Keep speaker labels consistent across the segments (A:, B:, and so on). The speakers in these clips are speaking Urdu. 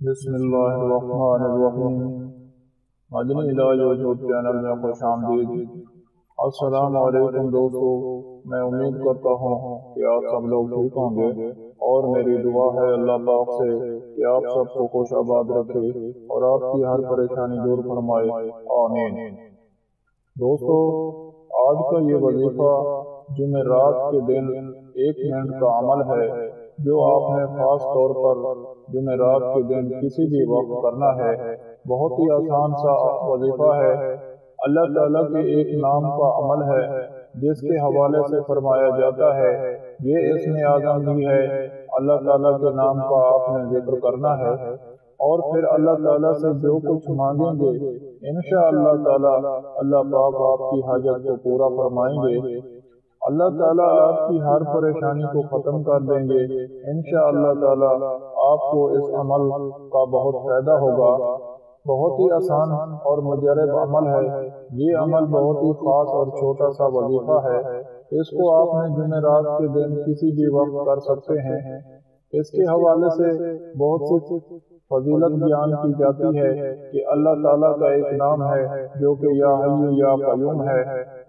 A: بسم اللہ الرحمن الرحیم۔ مدنی علاج یوٹیوب چینل میں خوش آمدید۔ السلام علیکم دوستو، میں امید کرتا ہوں کہ آپ سب لوگ ٹھیک ہوں گے، اور میری دعا ہے اللہ پاک سے کہ آپ سب کو خوش آباد رکھے اور آپ کی ہر پریشانی دور فرمائے، آمین۔ دوستو، آج کا یہ وظیفہ جمعرات کے دن 1 منٹ کا عمل ہے جو آپ نے خاص طور پر جمعرات کے دن کسی بھی وقت کرنا ہے۔ بہت ہی آسان سا وظیفہ ہے۔ اللہ تعالیٰ کے ایک نام کا عمل ہے جس کے حوالے سے فرمایا جاتا ہے، یہ اسم اعظم بھی ہے۔ اللہ تعالیٰ کے نام کا آپ نے ذکر کرنا ہے اور پھر اللہ تعالیٰ سے جو کچھ مانگیں گے انشاءاللہ تعالیٰ اللہ پاک آپ کی حاجت کو پورا فرمائیں گے۔ اللہ تعالیٰ آپ کی ہر پریشانی کو ختم کر دیں گے انشاءاللہ تعالیٰ۔ آپ کو اس عمل کا بہت فائدہ ہوگا۔ بہت ہی آسان اور مجرب عمل ہے۔ یہ عمل بہت ہی خاص اور چھوٹا سا وظیفہ ہے۔ اس کو آپ نے جمعرات کے دن کسی بھی وقت کر سکتے ہیں۔ اس کے حوالے سے بہت سی فضیلت بیان کی جاتی ہے کہ اللہ تعالیٰ کا ایک نام ہے جو کہ یا حی یا قیوم ہے،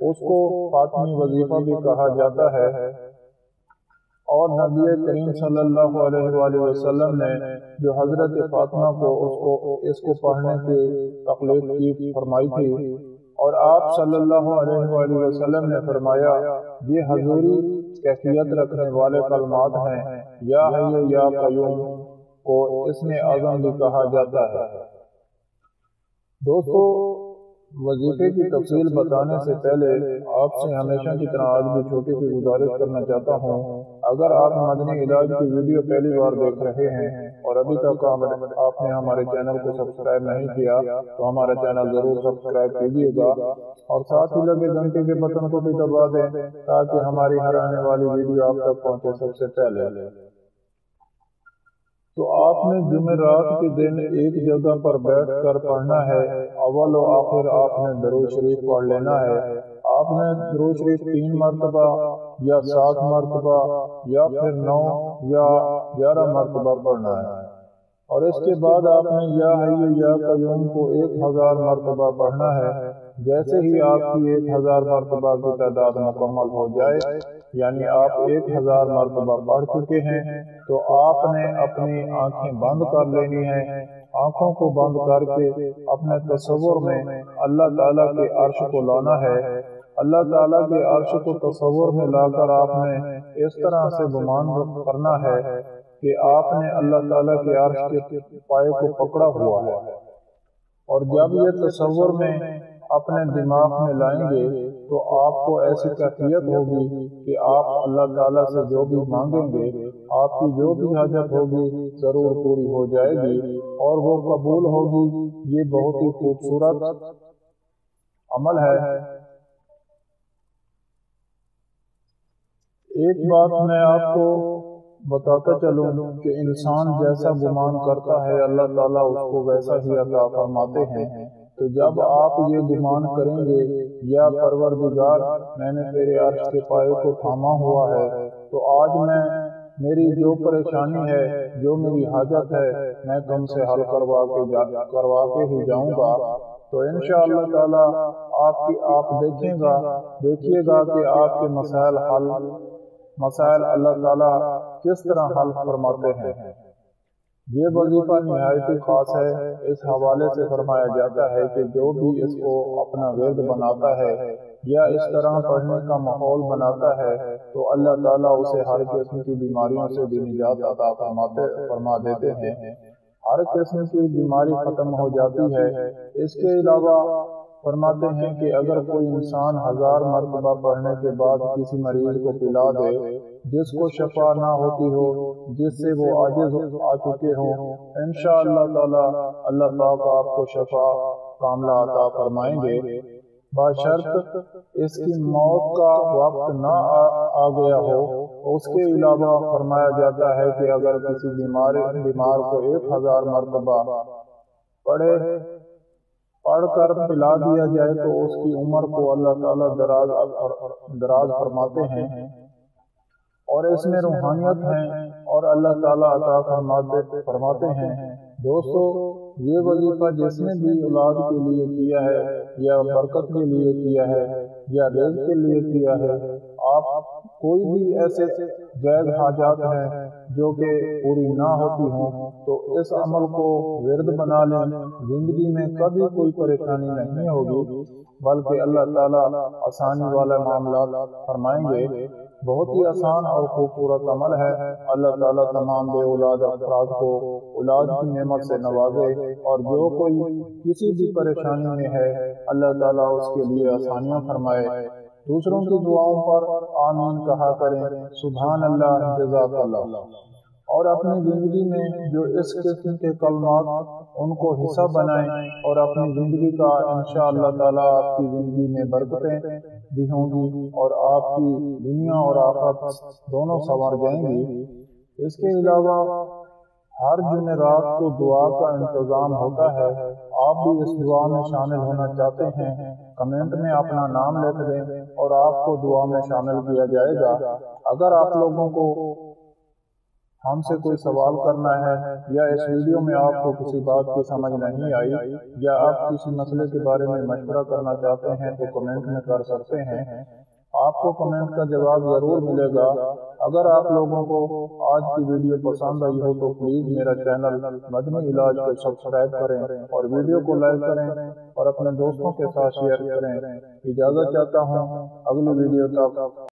A: اس کو فاطمی وظیفہ بھی کہا جاتا ہے، اور نبی کریم صلی اللہ علیہ وآلہ وسلم نے جو حضرت فاطمہ کو اس کو پڑھنے کی تقلید کی فرمائی تھی، اور آپ صلی اللہ علیہ وآلہ وسلم نے فرمایا یہ حضوری کیفیت رکھنے والے کلمات ہیں۔ یا حی یا قیوم کو اسم اعظم بھی کہا جاتا ہے۔ دوستو، وظیفے کی تفصیل بتانے سے پہلے آپ سے ہمیشہ کی طرح آج بھی چھوٹی سی گزارش کرنا چاہتا ہوں۔ اگر آپ مدنی علاج کی ویڈیو پہلی بار دیکھ رہے ہیں اور ابھی تک آپ نے ہمارے چینل کو سبسکرائب نہیں کیا تو ہمارا چینل ضرور سبسکرائب کیجیے گا، اور ساتھ ہی لگے گھنٹی کے بٹن کو بھی دبا دیں تاکہ ہماری ہر آنے والی ویڈیو آپ تک پہنچے سب سے پہلے۔ تو آپ نے جمعرات کے دن ایک جگہ پر بیٹھ کر پڑھنا ہے۔ اول و آخر آپ نے درود شریف پڑھ لینا ہے۔ آپ نے درود شریف 3 مرتبہ یا 7 مرتبہ یا پھر 9 یا 11 مرتبہ پڑھنا ہے، اور اس کے بعد آپ نے یا حی یا قیوم کو 1000 مرتبہ پڑھنا ہے۔ جیسے ہی آپ کی 1000 مرتبہ کی تعداد مکمل ہو جائے، یعنی آپ 1000 مرتبہ پڑھ چکے ہیں، تو آپ نے اپنی آنکھیں بند کر لینی ہیں۔ آنکھوں کو بند کر کے اپنے تصور میں اللہ تعالیٰ کے عرش کو لانا ہے۔ اللہ تعالیٰ کے عرش کو تصور میں لا کر آپ نے اس طرح سے گمان کرنا ہے کہ آپ نے اللہ تعالیٰ کے عرش کے پائے کو پکڑا ہوا ہے، اور جب یہ تصور میں اپنے دماغ میں لائیں گے تو آپ کو ایسی کیفیت ہوگی کہ آپ اللہ تعالیٰ سے جو بھی مانگیں گے، آپ کی جو بھی حاجت ہوگی ضرور پوری ہو جائے گی اور وہ قبول ہوگی۔ یہ بہت ہی خوبصورت عمل ہے۔ ایک بات میں آپ کو بتاتا چلوں کہ انسان جیسا گمان کرتا ہے اللہ تعالیٰ اس کو ویسا ہی عطا فرماتے ہیں۔ تو جب آپ یہ گمان کریں گے یا پروردگار میں نے تیرے عرش کے پائے کو تھاما ہوا ہے، تو آج میری جو پریشانی ہے، جو میری حاجت ہے، میں تم سے حل کروا کے ہی جاؤں گا، تو انشاءاللہ تعالیٰ آپ دیکھیے گا کہ آپ کے مسائل اللہ تعالیٰ کس طرح حل فرماتے ہیں۔ یہ وظیفہ نہایت خاص ہے۔ اس حوالے سے فرمایا جاتا ہے کہ جو بھی اس کو اپنا ورد بناتا ہے یا اس طرح پڑھنے کا ماحول بناتا ہے تو اللہ تعالیٰ اسے ہر قسم کی بیماریوں سے بھی نجات عطا فرما دیتے ہیں۔ ہر قسم کی بیماری ختم ہو جاتی ہے۔ اس کے علاوہ فرماتے ہیں کہ اگر کوئی انسان 1000 مرتبہ پڑھنے کے بعد کسی مریض کو پلا دے جس کو شفا نہ ہوتی ہو، جس سے وہ عاجز آ چکے ہوں، انشاءاللہ تعالی اللہ پاک آپ کو شفا کاملہ عطا فرمائیں گے، بشرط اس کی موت کا وقت نہ آ گیا ہو۔ اس کے علاوہ فرمایا جاتا ہے کہ اگر کسی بیمار کو 1000 مرتبہ پڑھ کر پلا دیا جائے تو اس کی عمر کو اللہ تعالیٰ دراز فرماتے ہیں، اور اس میں روحانیت ہیں اور اللہ تعالیٰ عطا فرماتے ہیں۔ دوستو یہ وظیفہ جس نے بھی اولاد کے لیے کیا ہے یا برکت کے لیے کیا ہے یا رزق کے لیے کیا ہے، آپ کوئی بھی ایسے جائز حاجات ہیں جو کہ پوری نہ ہوتی ہوں تو اس عمل کو ورد بنا لیں، زندگی میں کبھی کوئی پریشانی نہیں ہوگی بلکہ اللہ تعالیٰ آسانی والا معاملات فرمائیں گے۔ بہت ہی آسان اور خوبصورت عمل ہے۔ اللہ تعالیٰ تمام بے اولاد افراد کو اولاد کی نعمت سے نوازے، اور جو کوئی کسی بھی پریشانی میں ہے اللہ تعالیٰ اس کے لیے آسانیاں فرمائے۔ دوسروں کی دعاؤں پر آمین کہا کریں، سبحان اللہ، جزاک اللہ، اور اپنی زندگی میں جو اس قسم کے کلمات ان کو حصہ بنائیں، اور اپنی زندگی کا انشاءاللہ تعالیٰ آپ کی زندگی میں برکتیں بھی ہوں گی اور آپ کی دنیا اور آخرت دونوں سنور جائیں گی۔ اس کے علاوہ ہر جمعرات کو دعا کا انتظام ہوتا ہے، آپ بھی اس دعا میں شامل ہونا چاہتے ہیں، کمنٹ میں اپنا نام لکھ دیں اور آپ کو دعا میں شامل کیا جائے گا۔ اگر آپ لوگوں کو ہم سے کوئی سوال کرنا ہے یا اس ویڈیو میں آپ کو کسی بات کی سمجھ نہیں آئی یا آپ کسی مسئلے کے بارے میں مشورہ کرنا چاہتے ہیں تو کمنٹ میں کر سکتے ہیں، آپ کو کمنٹ کا جواب ضرور ملے گا۔ اگر آپ لوگوں کو آج کی ویڈیو پسند آئی ہو تو پلیز میرا چینل مدنی علاج کو سبسکرائب کریں اور ویڈیو کو لائک کریں اور اپنے دوستوں کے ساتھ شیئر کریں۔ اجازت چاہتا ہوں، اگلی ویڈیو تک